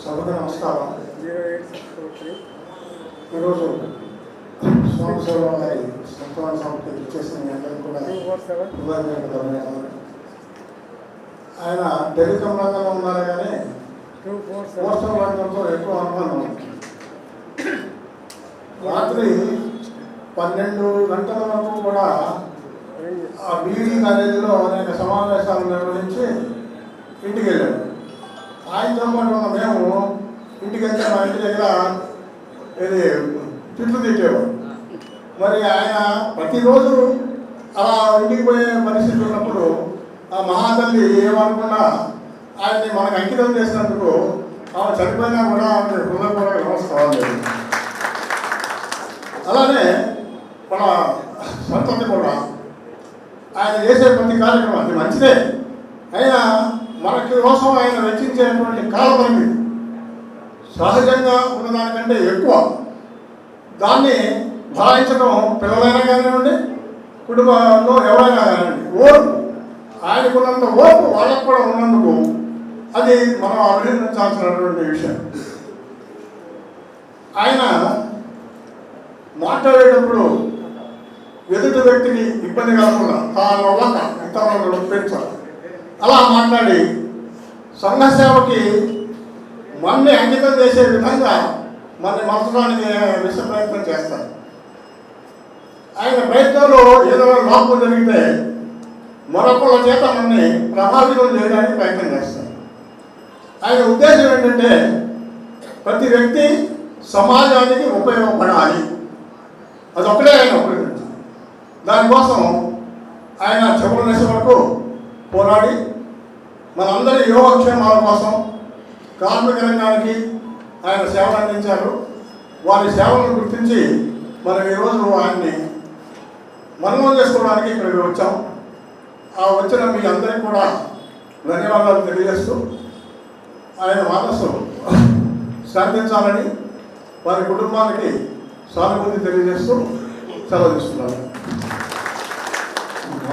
సభకు నమస్కారం. ఈరోజు సోమశివరావు గారి సంతాన సభకి ఇచ్చేసిన మీ అందరికీ కూడా ధన్యవాదాలు. ఆయన టెలికాం రంగంలో ఉన్నారు కానీ పోస్టల్ రంగంతో ఎక్కువ అనుబంధం. రాత్రి 12 గంటల వరకు కూడా ఆ బీఈడీ కాలేజీలో అనేక సమావేశాలు నిర్వహించి ఇంటికి వెళ్ళాడు. ఆయనతో పాటు ఉన్న మేము ఇంటికి వెళ్తే మా ఇంటి దగ్గర ఇది తిట్లు తిట్టేవాడు. మరి ఆయన ప్రతిరోజు అలా ఇంటికి పోయే పరిస్థితి ఉన్నప్పుడు ఆ మహాతల్లి ఏమనుకున్నా ఆయన్ని మనకు అంకితం చేసినందుకు ఆమె చనిపోయినా కూడా ఆమె హృదయపూర్వక నమస్కారాలు. అలానే మన సంతతి కూడా ఆయన చేసే ప్రతి కార్యక్రమం అది మంచిదే, అయినా మనకి కోసం ఆయన వెచ్చించేటువంటి కాలపరిమితి సహజంగా ఉన్నదానికంటే ఎక్కువ. దాన్ని భావించడం పిల్లలైనా కానివ్వండి, కుటుంబంలో ఎవరైనా కానివ్వండి, ఓర్పు ఆయనకున్నంత ఓర్పు వాళ్ళకు కూడా ఉన్నందుకు అది మనం అభినందించాల్సినటువంటి విషయం. ఆయన మాట్లాడేటప్పుడు ఎదుటి వ్యక్తిని ఇబ్బంది కలగకుండా తాను అవ్వక ఇతరులను ఒప్పించాలి. అలా మాట్లాడి సంఘసేవకి మన్ని అంకితం చేసే విధంగా మనని మార్చడానికి విశ్వ ప్రయత్నం చేస్తారు. ఆయన ప్రయత్నంలో ఏదైనా లోపం జరిగితే మరొకళ్ళ చేత మనని ప్రభావితం చేయడానికి ప్రయత్నం చేస్తారు. ఆయన ఉద్దేశం ఏంటంటే ప్రతి వ్యక్తి సమాజానికి ఉపయోగపడాలి, అదొక్కడే ఆయన ఉపయోగించాలి. దానికోసం ఆయన చివరి దశ వరకు పోరాడి మనందరి యోగక్షేమాల కోసం కార్మిక రంగానికి ఆయన సేవలు అందించారు. వారి సేవలను గుర్తించి మనం ఈరోజు ఆయన్ని మననం చేసుకోవడానికి ఇక్కడికి వచ్చాం. ఆ వచ్చిన మీ అందరికీ కూడా ధన్యవాదాలు తెలియజేస్తూ ఆయన మనస్సు శాంతించాలని వారి కుటుంబానికి సానుభూతి తెలియజేస్తూ సెలవు తీసుకున్నాను.